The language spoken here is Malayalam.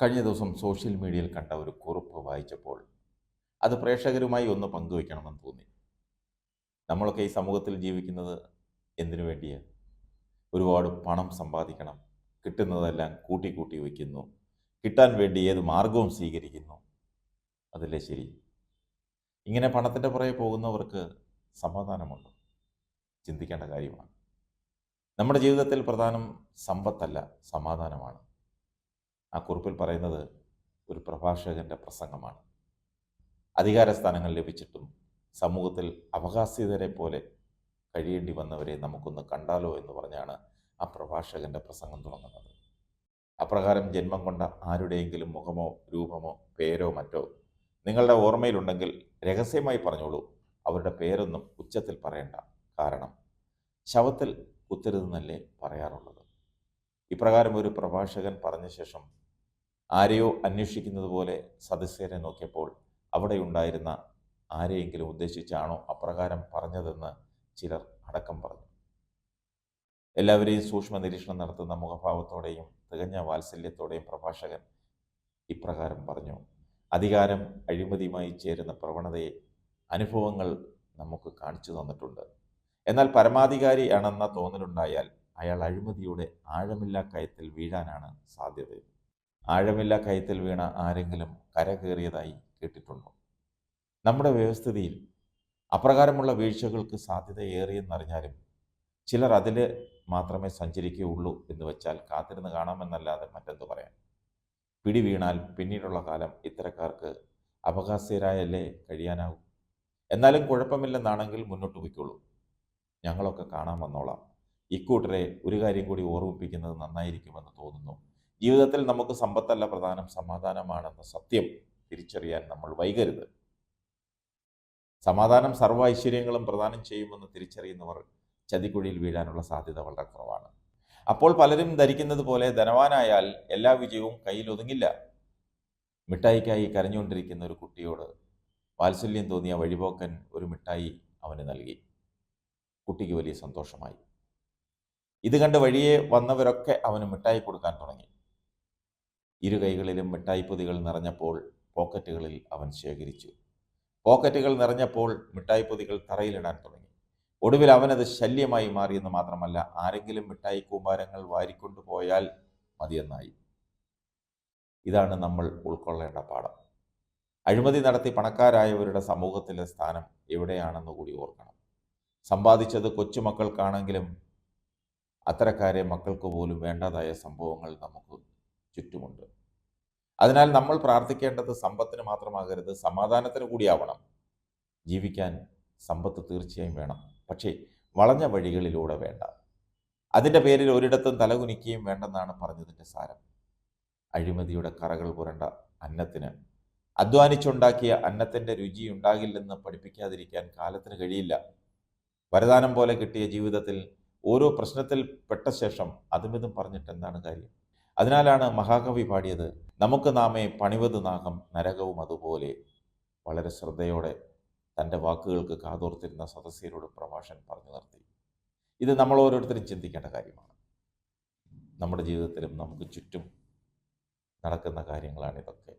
കഴിഞ്ഞ ദിവസം സോഷ്യൽ മീഡിയയിൽ കണ്ട ഒരു കുറിപ്പ് വായിച്ചപ്പോൾ അത് പ്രേക്ഷകരുമായി ഒന്ന് പങ്കുവയ്ക്കണമെന്ന് തോന്നി. നമ്മളൊക്കെ ഈ സമൂഹത്തിൽ ജീവിക്കുന്നത് എന്തിനു വേണ്ടിയാണ്? ഒരുപാട് പണം സമ്പാദിക്കണം, കിട്ടുന്നതെല്ലാം കൂട്ടി കൂട്ടി വയ്ക്കുന്നു, കിട്ടാൻ വേണ്ടി ഏത് മാർഗവും സ്വീകരിക്കുന്നു. അതല്ലേ ശരി? ഇങ്ങനെ പണത്തിൻ്റെ പുറകെ പോകുന്നവർക്ക് സമാധാനമുണ്ടോ? ചിന്തിക്കേണ്ട കാര്യമാണ്. നമ്മുടെ ജീവിതത്തിൽ പ്രധാനം സമ്പത്തല്ല, സമാധാനമാണ്. ആ കുറിപ്പിൽ പറയുന്നത് ഒരു പ്രഭാഷകന്റെ പ്രസംഗമാണ്. അധികാര സ്ഥാനങ്ങൾ ലഭിച്ചിട്ടും സമൂഹത്തിൽ അപഹാസ്യതരെ പോലെ കഴിയേണ്ടി വന്നവരെ നമുക്കൊന്ന് കണ്ടാലോ എന്ന് പറഞ്ഞാണ് ആ പ്രഭാഷകന്റെ പ്രസംഗം തുടങ്ങുന്നത്. അപ്രകാരം ജന്മം കൊണ്ട ആരുടെയെങ്കിലും മുഖമോ രൂപമോ പേരോ മറ്റോ നിങ്ങളുടെ ഓർമ്മയിലുണ്ടെങ്കിൽ രഹസ്യമായി പറഞ്ഞോളൂ. അവരുടെ പേരൊന്നും ഉച്ചത്തിൽ പറയണ്ട. കാരണം ശവത്തിൽ കുത്തരുതെന്നല്ലേ പറയാറുള്ളത്. ഇപ്രകാരം ഒരു പ്രഭാഷകൻ പറഞ്ഞ ശേഷം ആരെയോ അന്വേഷിക്കുന്നത് പോലെ സദസ്യരെ നോക്കിയപ്പോൾ അവിടെ ഉണ്ടായിരുന്ന ആരെയെങ്കിലും ഉദ്ദേശിച്ചാണോ അപ്രകാരം പറഞ്ഞതെന്ന് ചിലർ അടക്കം പറഞ്ഞു. എല്ലാവരെയും സൂക്ഷ്മ നിരീക്ഷണം നടത്തുന്ന മുഖഭാവത്തോടെയും തികഞ്ഞ വാത്സല്യത്തോടെയും പ്രഭാഷകൻ ഇപ്രകാരം പറഞ്ഞു: അധികാരം അഴിമതിയുമായി ചേരുന്ന പ്രവണതയെ അനുഭവങ്ങൾ നമുക്ക് കാണിച്ചു തന്നിട്ടുണ്ട്. എന്നാൽ പരമാധികാരിയാണെന്ന തോന്നലുണ്ടായാൽ അയാൾ അഴിമതിയുടെ ആഴമില്ലാ കയത്തിൽ വീഴാനാണ് സാധ്യത. ആഴമില്ലാ കയത്തിൽ വീണ ആരെങ്കിലും കരകയറിയതായി കേട്ടിട്ടുണ്ടോ? നമ്മുടെ വ്യവസ്ഥിതിയിൽ അപ്രകാരമുള്ള വീഴ്ചകൾക്ക് സാധ്യത ഏറിയെന്നറിഞ്ഞാലും ചിലർ അതിൽ മാത്രമേ സഞ്ചരിക്കുകയുള്ളൂ എന്ന് വെച്ചാൽ കാത്തിരുന്ന് കാണാമെന്നല്ലാതെ മറ്റെന്തു പറയാൻ? പിടി വീണാൽ പിന്നീടുള്ള കാലം ഇത്തരക്കാർക്ക് അപഹാസ്യരായല്ലേ കഴിയാനാവും. എന്നാലും കുഴപ്പമില്ലെന്നാണെങ്കിൽ മുന്നോട്ട് പോയിക്കോളൂ, ഞങ്ങളൊക്കെ കാണാൻ വന്നോളാം. ഇക്കൂട്ടരെ ഒരു കാര്യം കൂടി ഓർമ്മിപ്പിക്കുന്നത് നന്നായിരിക്കുമെന്ന് തോന്നുന്നു. ജീവിതത്തിൽ നമുക്ക് സമ്പത്തല്ല പ്രധാനം, സമാധാനമാണെന്ന സത്യം തിരിച്ചറിയാൻ നമ്മൾ വൈകരുത്. സമാധാനം സർവ്വ ഐശ്വര്യങ്ങളും പ്രദാനം ചെയ്യുമെന്ന് തിരിച്ചറിയുന്നവർ ചതിക്കുഴിയിൽ വീഴാനുള്ള സാധ്യത വളരെ കുറവാണ്. അപ്പോൾ പലരും ധരിക്കുന്നത് പോലെ ധനവാനായാൽ എല്ലാ വിജയവും കയ്യിൽ ഒതുങ്ങില്ല. മിഠായിക്കായി കരഞ്ഞുകൊണ്ടിരിക്കുന്ന ഒരു കുട്ടിയോട് വാത്സല്യം തോന്നിയ വഴിപോക്കൻ ഒരു മിഠായി അവന് നൽകി. കുട്ടിക്ക് വലിയ സന്തോഷമായി. ഇത് കണ്ട് വഴിയെ വന്നവരൊക്കെ അവന് മിഠായി കൊടുക്കാൻ തുടങ്ങി. ഇരു കൈകളിലും മിഠായി പൊതികൾ നിറഞ്ഞപ്പോൾ പോക്കറ്റുകളിൽ അവൻ ശേഖരിച്ചു. പോക്കറ്റുകൾ നിറഞ്ഞപ്പോൾ മിഠായി പൊതികൾ തറയിലിടാൻ തുടങ്ങി. ഒടുവിൽ അവനത് ശല്യമായി മാറിയെന്ന് മാത്രമല്ല, ആരെങ്കിലും മിഠായി കൂമ്പാരങ്ങൾ വാരിക്കൊണ്ടു പോയാൽ മതിയെന്നായി. ഇതാണ് നമ്മൾ ഉൾക്കൊള്ളേണ്ട പാഠം. അഴിമതി നടത്തി പണക്കാരായവരുടെ സമൂഹത്തിലെ സ്ഥാനം എവിടെയാണെന്ന് കൂടി ഓർക്കണം. സമ്പാദിച്ചത് കൊച്ചുമക്കൾക്കാണെങ്കിലും അത്തരക്കാരെ മക്കൾക്ക് പോലും വേണ്ടതായ സംഭവങ്ങൾ നമുക്ക് ചുറ്റുമുണ്ട്. അതിനാൽ നമ്മൾ പ്രാർത്ഥിക്കേണ്ടത് സമ്പത്തിന് മാത്രമാകരുത്, സമാധാനത്തിന് കൂടിയാവണം. ജീവിക്കാൻ സമ്പത്ത് തീർച്ചയായും വേണം, പക്ഷേ വളഞ്ഞ വഴികളിലൂടെ വേണ്ട. അതിൻ്റെ പേരിൽ ഒരിടത്തും തലകുനിക്കുകയും വേണ്ടെന്നാണ് പറഞ്ഞതിൻ്റെ സാരം. അഴിമതിയുടെ കറകൾ പുരണ്ട അന്നത്തിന്, അധ്വാനിച്ചുണ്ടാക്കിയ അന്നത്തിൻ്റെ രുചി ഉണ്ടാകില്ലെന്ന് പഠിപ്പിക്കാതിരിക്കാൻ കാലത്തിന് കഴിയില്ല. വരദാനം പോലെ കിട്ടിയ ജീവിതത്തിൽ ഓരോ പ്രശ്നത്തിൽ പെട്ട ശേഷം അതുമിതും പറഞ്ഞിട്ട് എന്താണ് കാര്യം? അതിനാലാണ് മഹാകവി പാടിയത്: നമുക്ക് നാമേ പണിവത് നാഗം നരകവും അതുപോലെ. വളരെ ശ്രദ്ധയോടെ തൻ്റെ വാക്കുകൾക്ക് കാതോർത്തിരുന്ന സദസ്യരോട് പ്രഭാഷകൻ പറഞ്ഞു നിർത്തി. ഇത് നമ്മൾ ഓരോരുത്തരും ചിന്തിക്കേണ്ട കാര്യമാണ്. നമ്മുടെ ജീവിതത്തിലും നമുക്ക് ചുറ്റും നടക്കുന്ന കാര്യങ്ങളാണിതൊക്കെ.